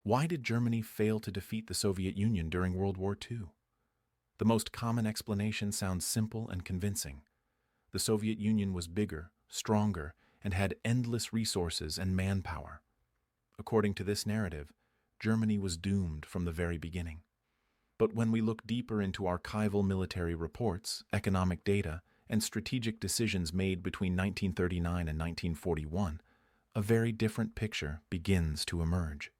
Why did Germany fail to defeat the Soviet Union during World War II? The most common explanation sounds simple and convincing. The Soviet Union was bigger, stronger, and had endless resources and manpower. According to this narrative, Germany was doomed from the very beginning. But when we look deeper into archival military reports, economic data, and strategic decisions made between 1939 and 1941, a very different picture begins to emerge.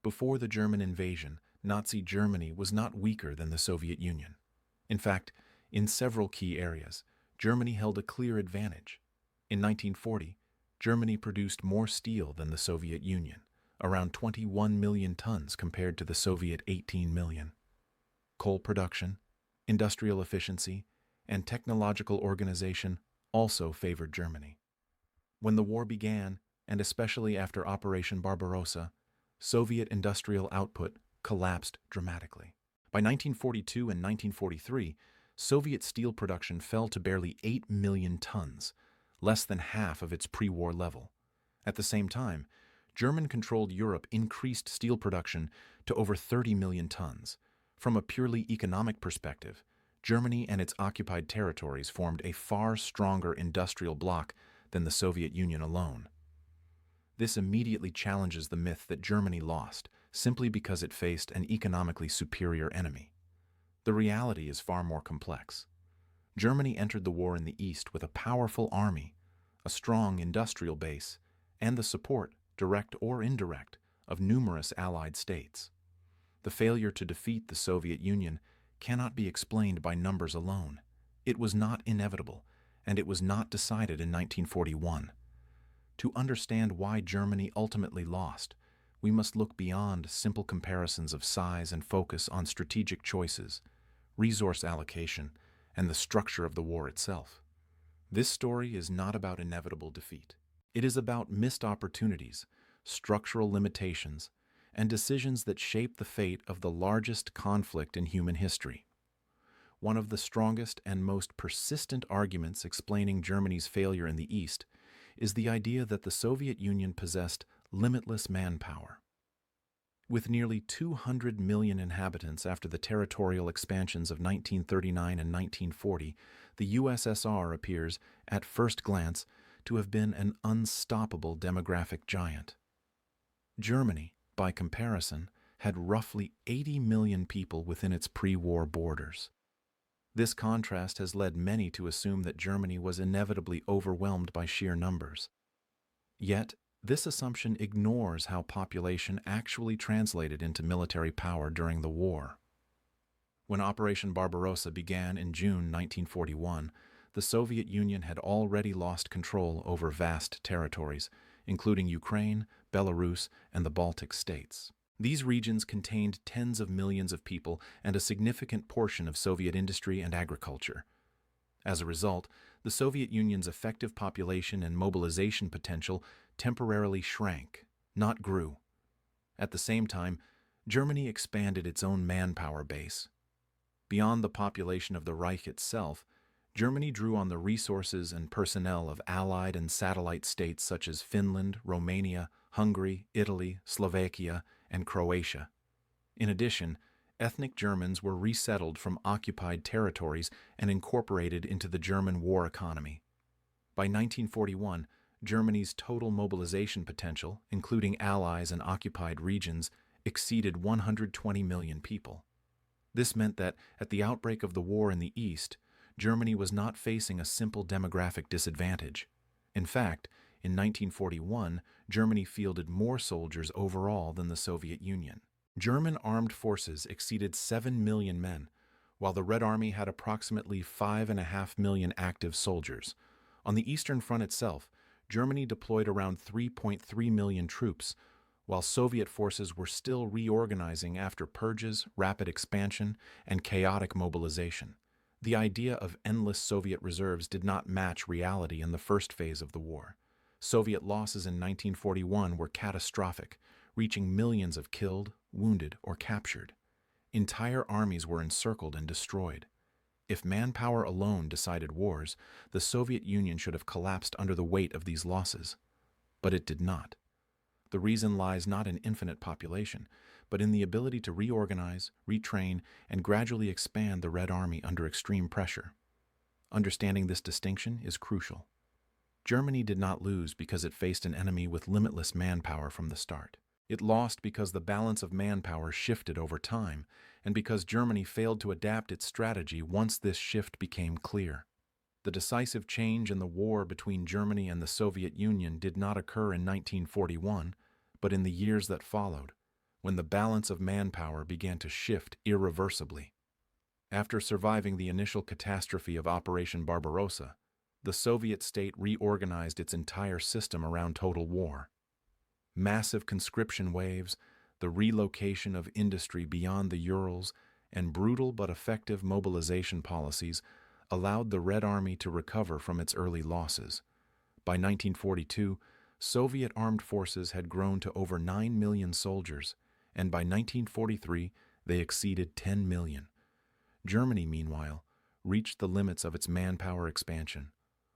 Before the German invasion, Nazi Germany was not weaker than the Soviet Union. In fact, in several key areas, Germany held a clear advantage. In 1940, Germany produced more steel than the Soviet Union, around 21 million tons compared to the Soviet 18 million. Coal production, industrial efficiency, and technological organization also favored Germany. When the war began, and especially after Operation Barbarossa, Soviet industrial output collapsed dramatically. By 1942 and 1943, Soviet steel production fell to barely 8 million tons, less than half of its pre-war level. At the same time, German-controlled Europe increased steel production to over 30 million tons. From a purely economic perspective, Germany and its occupied territories formed a far stronger industrial bloc than the Soviet Union alone. This immediately challenges the myth that Germany lost simply because it faced an economically superior enemy. The reality is far more complex. Germany entered the war in the East with a powerful army, a strong industrial base, and the support, direct or indirect, of numerous allied states. The failure to defeat the Soviet Union cannot be explained by numbers alone. It was not inevitable, and it was not decided in 1941. To understand why Germany ultimately lost, we must look beyond simple comparisons of size and focus on strategic choices, resource allocation, and the structure of the war itself. This story is not about inevitable defeat. It is about missed opportunities, structural limitations, and decisions that shape the fate of the largest conflict in human history. One of the strongest and most persistent arguments explaining Germany's failure in the East is the idea that the Soviet Union possessed limitless manpower. With nearly 200 million inhabitants after the territorial expansions of 1939 and 1940, the USSR appears, at first glance, to have been an unstoppable demographic giant. Germany, by comparison, had roughly 80 million people within its pre-war borders. This contrast has led many to assume that Germany was inevitably overwhelmed by sheer numbers. Yet, this assumption ignores how population actually translated into military power during the war. When Operation Barbarossa began in June 1941, the Soviet Union had already lost control over vast territories, including Ukraine, Belarus, and the Baltic states. These regions contained tens of millions of people and a significant portion of Soviet industry and agriculture. As a result, the Soviet Union's effective population and mobilization potential temporarily shrank, not grew. At the same time, Germany expanded its own manpower base. Beyond the population of the Reich itself, Germany drew on the resources and personnel of allied and satellite states such as Finland, Romania, Hungary, Italy, Slovakia, and Croatia. In addition, ethnic Germans were resettled from occupied territories and incorporated into the German war economy. By 1941, Germany's total mobilization potential, including allies and occupied regions, exceeded 120 million people. This meant that, at the outbreak of the war in the East, Germany was not facing a simple demographic disadvantage. In fact, in 1941, Germany fielded more soldiers overall than the Soviet Union. German armed forces exceeded 7 million men, while the Red Army had approximately 5.5 million active soldiers. On the Eastern Front itself, Germany deployed around 3.3 million troops, while Soviet forces were still reorganizing after purges, rapid expansion, and chaotic mobilization. The idea of endless Soviet reserves did not match reality in the first phase of the war. Soviet losses in 1941 were catastrophic, reaching millions of killed, wounded, or captured. Entire armies were encircled and destroyed. If manpower alone decided wars, the Soviet Union should have collapsed under the weight of these losses. But it did not. The reason lies not in infinite population, but in the ability to reorganize, retrain, and gradually expand the Red Army under extreme pressure. Understanding this distinction is crucial. Germany did not lose because it faced an enemy with limitless manpower from the start. It lost because the balance of manpower shifted over time, and because Germany failed to adapt its strategy once this shift became clear. The decisive change in the war between Germany and the Soviet Union did not occur in 1941, but in the years that followed, when the balance of manpower began to shift irreversibly. After surviving the initial catastrophe of Operation Barbarossa, the Soviet state reorganized its entire system around total war. Massive conscription waves, the relocation of industry beyond the Urals, and brutal but effective mobilization policies allowed the Red Army to recover from its early losses. By 1942, Soviet armed forces had grown to over 9 million soldiers, and by 1943 they exceeded 10 million. Germany, meanwhile, reached the limits of its manpower expansion.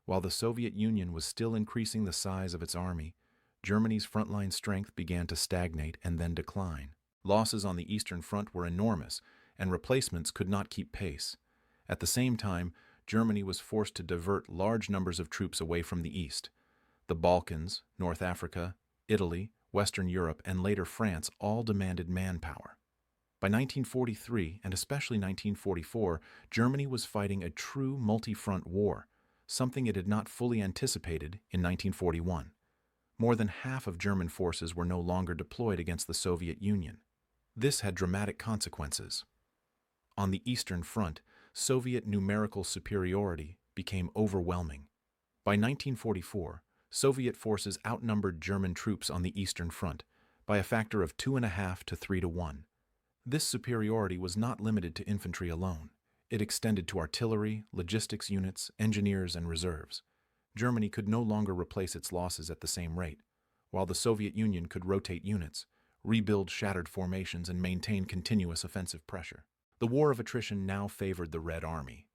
While the Soviet Union was still increasing the size of its army, Germany's frontline strength began to stagnate and then decline. Losses on the Eastern Front were enormous, and replacements could not keep pace. At the same time, Germany was forced to divert large numbers of troops away from the East. The Balkans, North Africa, Italy, Western Europe, and later France all demanded manpower. By 1943, and especially 1944, Germany was fighting a true multi-front war, something it had not fully anticipated in 1941. More than half of German forces were no longer deployed against the Soviet Union. This had dramatic consequences. On the Eastern Front, Soviet numerical superiority became overwhelming. By 1944, Soviet forces outnumbered German troops on the Eastern Front by a factor of 2.5 to 3 to 1. This superiority was not limited to infantry alone. It extended to artillery, logistics units, engineers, and reserves. Germany could no longer replace its losses at the same rate, while the Soviet Union could rotate units, rebuild shattered formations, and maintain continuous offensive pressure. The war of attrition now favored the Red Army.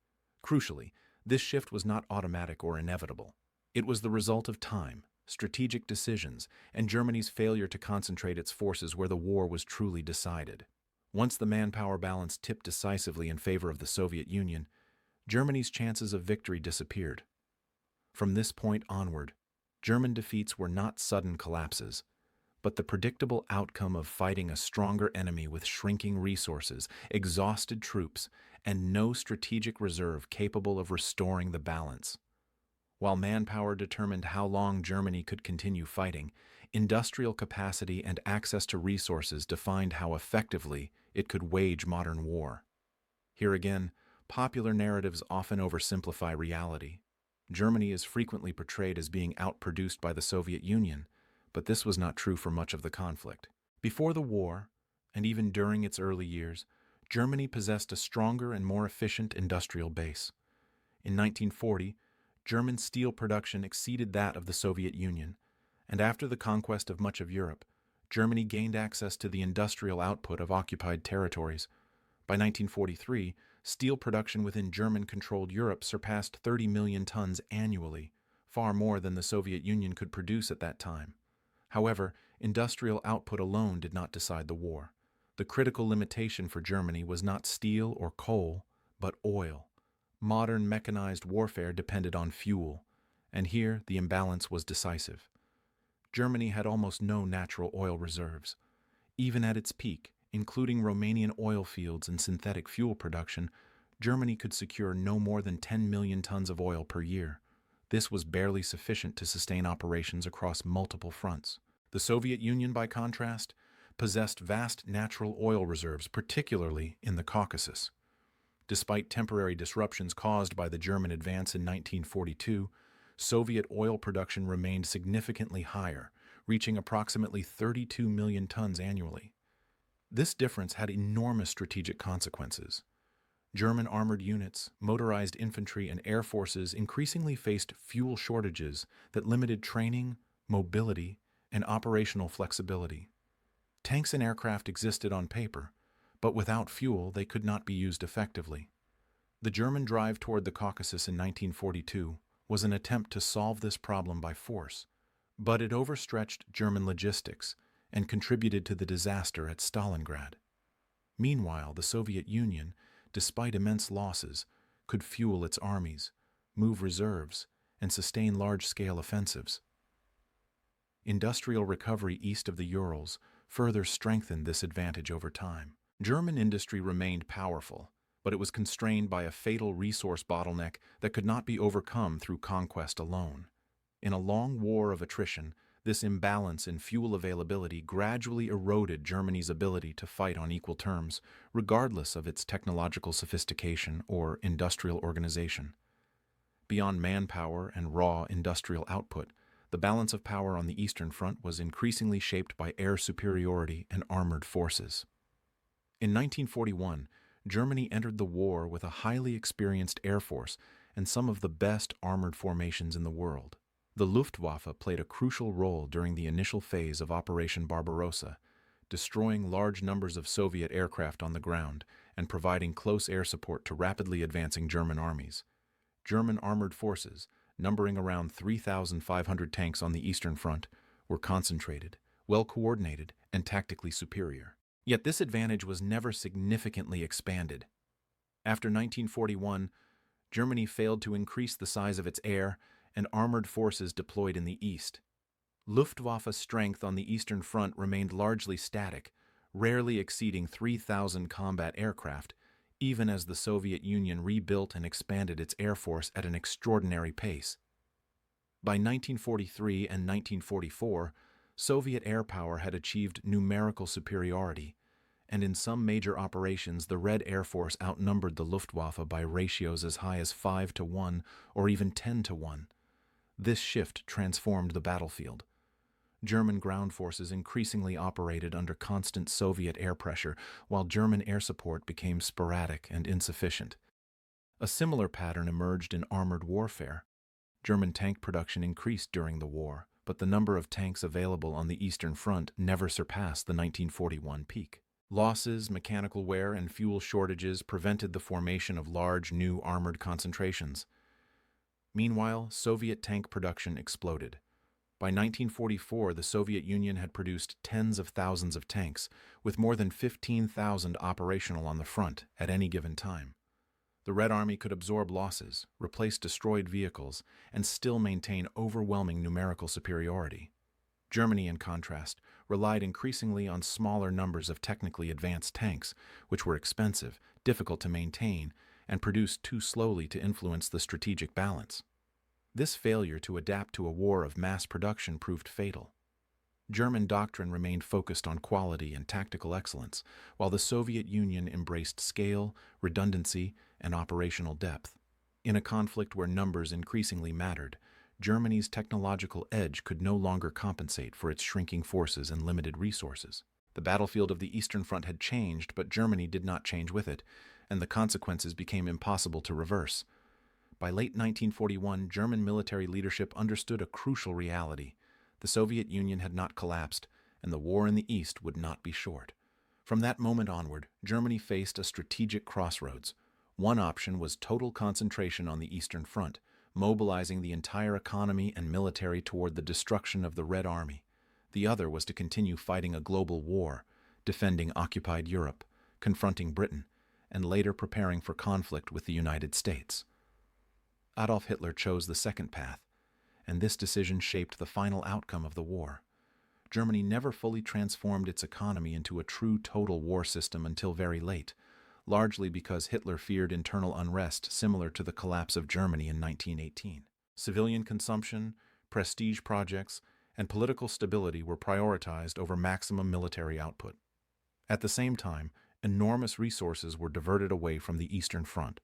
Crucially, this shift was not automatic or inevitable. It was the result of time, strategic decisions, and Germany's failure to concentrate its forces where the war was truly decided. Once the manpower balance tipped decisively in favor of the Soviet Union, Germany's chances of victory disappeared. From this point onward, German defeats were not sudden collapses, but the predictable outcome of fighting a stronger enemy with shrinking resources, exhausted troops, and no strategic reserve capable of restoring the balance. While manpower determined how long Germany could continue fighting, industrial capacity and access to resources defined how effectively it could wage modern war. Here again, popular narratives often oversimplify reality. Germany is frequently portrayed as being outproduced by the Soviet Union, but this was not true for much of the conflict. Before the war, and even during its early years, Germany possessed a stronger and more efficient industrial base. In 1940, German steel production exceeded that of the Soviet Union, and after the conquest of much of Europe, Germany gained access to the industrial output of occupied territories. By 1943, steel production within German-controlled Europe surpassed 30 million tons annually, far more than the Soviet Union could produce at that time. However, industrial output alone did not decide the war. The critical limitation for Germany was not steel or coal, but oil. Modern mechanized warfare depended on fuel, and here the imbalance was decisive. Germany had almost no natural oil reserves. Even at its peak, including Romanian oil fields and synthetic fuel production, Germany could secure no more than 10 million tons of oil per year. This was barely sufficient to sustain operations across multiple fronts. The Soviet Union, by contrast, possessed vast natural oil reserves, particularly in the Caucasus. Despite temporary disruptions caused by the German advance in 1942, Soviet oil production remained significantly higher, reaching approximately 32 million tons annually. This difference had enormous strategic consequences. German armored units, motorized infantry, and air forces increasingly faced fuel shortages that limited training, mobility, and operational flexibility. Tanks and aircraft existed on paper, but without fuel they could not be used effectively. The German drive toward the Caucasus in 1942 was an attempt to solve this problem by force, But it overstretched German logistics and contributed to the disaster at Stalingrad. Meanwhile, the Soviet Union, despite immense losses, could fuel its armies, move reserves, and sustain large-scale offensives. Industrial recovery east of the Urals further strengthened this advantage over time. German industry remained powerful, but it was constrained by a fatal resource bottleneck that could not be overcome through conquest alone. In a long war of attrition, this imbalance in fuel availability gradually eroded Germany's ability to fight on equal terms, regardless of its technological sophistication or industrial organization. Beyond manpower and raw industrial output, the balance of power on the Eastern Front was increasingly shaped by air superiority and armored forces. In 1941, Germany entered the war with a highly experienced air force and some of the best armored formations in the world. The Luftwaffe played a crucial role during the initial phase of Operation Barbarossa, destroying large numbers of Soviet aircraft on the ground and providing close air support to rapidly advancing German armies. German armored forces, numbering around 3,500 tanks on the Eastern Front, were concentrated, well-coordinated, and tactically superior. Yet this advantage was never significantly expanded. After 1941, Germany failed to increase the size of its air and armored forces deployed in the east. Luftwaffe strength on the Eastern Front remained largely static, rarely exceeding 3,000 combat aircraft, even as the Soviet Union rebuilt and expanded its air force at an extraordinary pace. By 1943 and 1944, Soviet air power had achieved numerical superiority, and in some major operations the Red Air Force outnumbered the Luftwaffe by ratios as high as 5-1 or even 10-1. This shift transformed the battlefield. German ground forces increasingly operated under constant Soviet air pressure, while German air support became sporadic and insufficient. A similar pattern emerged in armored warfare. German tank production increased during the war, but the number of tanks available on the Eastern Front never surpassed the 1941 peak. Losses, mechanical wear, and fuel shortages prevented the formation of large, new armored concentrations. Meanwhile, Soviet tank production exploded. By 1944, the Soviet Union had produced tens of thousands of tanks, with more than 15,000 operational on the front at any given time. The Red Army could absorb losses, replace destroyed vehicles, and still maintain overwhelming numerical superiority. Germany, in contrast, relied increasingly on smaller numbers of technically advanced tanks, which were expensive, difficult to maintain, and produced too slowly to influence the strategic balance. This failure to adapt to a war of mass production proved fatal. German doctrine remained focused on quality and tactical excellence, while the Soviet Union embraced scale, redundancy, and operational depth. In a conflict where numbers increasingly mattered, Germany's technological edge could no longer compensate for its shrinking forces and limited resources. The battlefield of the Eastern Front had changed, but Germany did not change with it, and the consequences became impossible to reverse. By late 1941, German military leadership understood a crucial reality. The Soviet Union had not collapsed, and the war in the East would not be short. From that moment onward, Germany faced a strategic crossroads. One option was total concentration on the Eastern Front, mobilizing the entire economy and military toward the destruction of the Red Army. The other was to continue fighting a global war, defending occupied Europe, confronting Britain, and later preparing for conflict with the United States. Adolf Hitler chose the second path, and this decision shaped the final outcome of the war. Germany never fully transformed its economy into a true total war system until very late, largely because Hitler feared internal unrest similar to the collapse of Germany in 1918. Civilian consumption, prestige projects, and political stability were prioritized over maximum military output. At the same time, enormous resources were diverted away from the Eastern Front.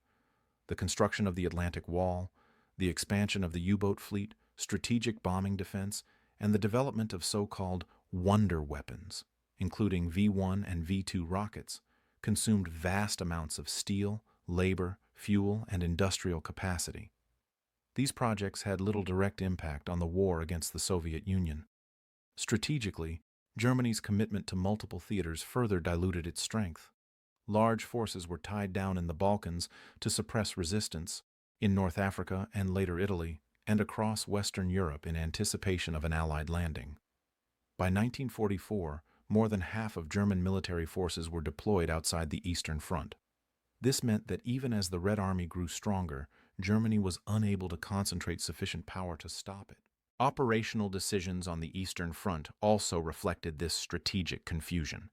The construction of the Atlantic Wall, the expansion of the U-boat fleet, strategic bombing defense, and the development of so-called wonder weapons, including V-1 and V-2 rockets, consumed vast amounts of steel, labor, fuel, and industrial capacity. These projects had little direct impact on the war against the Soviet Union. Strategically, Germany's commitment to multiple theaters further diluted its strength. Large forces were tied down in the Balkans to suppress resistance, in North Africa and later Italy, and across Western Europe in anticipation of an Allied landing. By 1944, more than half of German military forces were deployed outside the Eastern Front. This meant that even as the Red Army grew stronger, Germany was unable to concentrate sufficient power to stop it. Operational decisions on the Eastern Front also reflected this strategic confusion.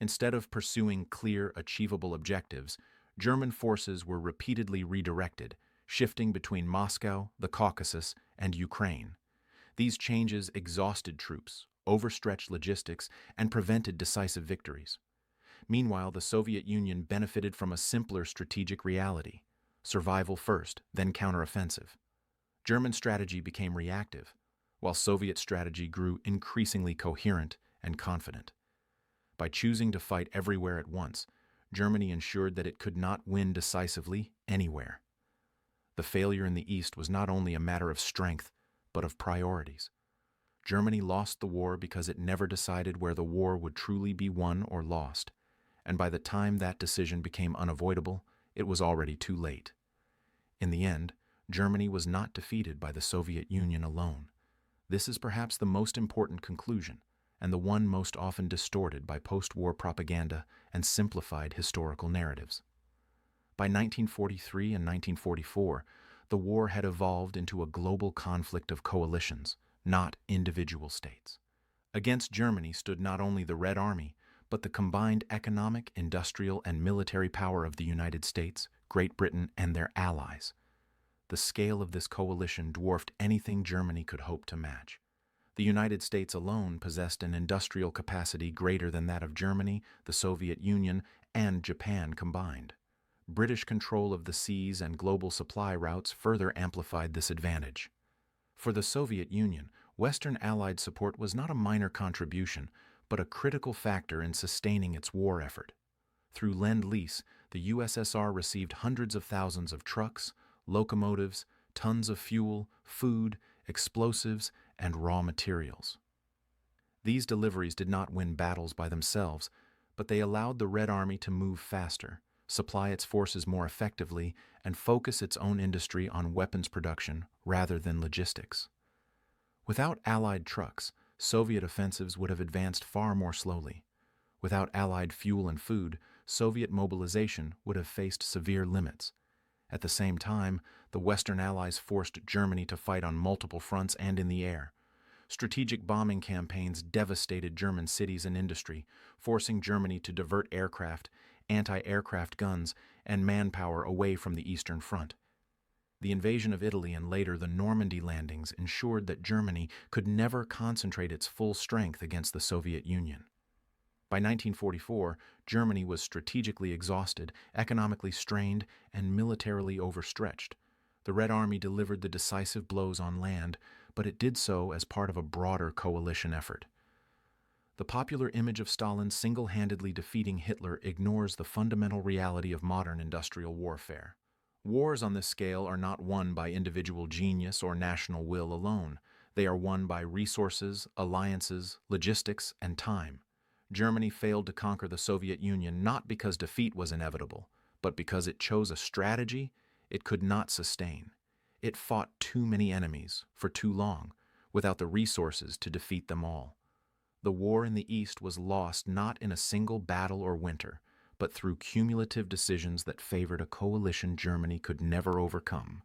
Instead of pursuing clear, achievable objectives, German forces were repeatedly redirected, shifting between Moscow, the Caucasus, and Ukraine. These changes exhausted troops, overstretched logistics, and prevented decisive victories. Meanwhile, the Soviet Union benefited from a simpler strategic reality: survival first, then counteroffensive. German strategy became reactive, while Soviet strategy grew increasingly coherent and confident. By choosing to fight everywhere at once, Germany ensured that it could not win decisively anywhere. The failure in the East was not only a matter of strength, but of priorities. Germany lost the war because it never decided where the war would truly be won or lost, and by the time that decision became unavoidable, it was already too late. In the end, Germany was not defeated by the Soviet Union alone. This is perhaps the most important conclusion, and the one most often distorted by post-war propaganda and simplified historical narratives. By 1943 and 1944, the war had evolved into a global conflict of coalitions, not individual states. Against Germany stood not only the Red Army, but the combined economic, industrial, and military power of the United States, Great Britain, and their allies. The scale of this coalition dwarfed anything Germany could hope to match. The United States alone possessed an industrial capacity greater than that of Germany, the Soviet Union, and Japan combined. British control of the seas and global supply routes further amplified this advantage. For the Soviet Union, Western Allied support was not a minor contribution, but a critical factor in sustaining its war effort. Through Lend-Lease, the USSR received hundreds of thousands of trucks, locomotives, tons of fuel, food, explosives, and raw materials. These deliveries did not win battles by themselves, but they allowed the Red Army to move faster, supply its forces more effectively, and focus its own industry on weapons production rather than logistics. Without Allied trucks, Soviet offensives would have advanced far more slowly. Without Allied fuel and food, Soviet mobilization would have faced severe limits. At the same time, the Western Allies forced Germany to fight on multiple fronts and in the air. Strategic bombing campaigns devastated German cities and industry, forcing Germany to divert aircraft, anti-aircraft guns, and manpower away from the Eastern Front. The invasion of Italy and later the Normandy landings ensured that Germany could never concentrate its full strength against the Soviet Union. By 1944, Germany was strategically exhausted, economically strained, and militarily overstretched. The Red Army delivered the decisive blows on land, but it did so as part of a broader coalition effort. The popular image of Stalin single-handedly defeating Hitler ignores the fundamental reality of modern industrial warfare. Wars on this scale are not won by individual genius or national will alone. They are won by resources, alliances, logistics, and time. Germany failed to conquer the Soviet Union not because defeat was inevitable, but because it chose a strategy it could not sustain. It fought too many enemies for too long, without the resources to defeat them all. The war in the East was lost not in a single battle or winter, but through cumulative decisions that favored a coalition Germany could never overcome.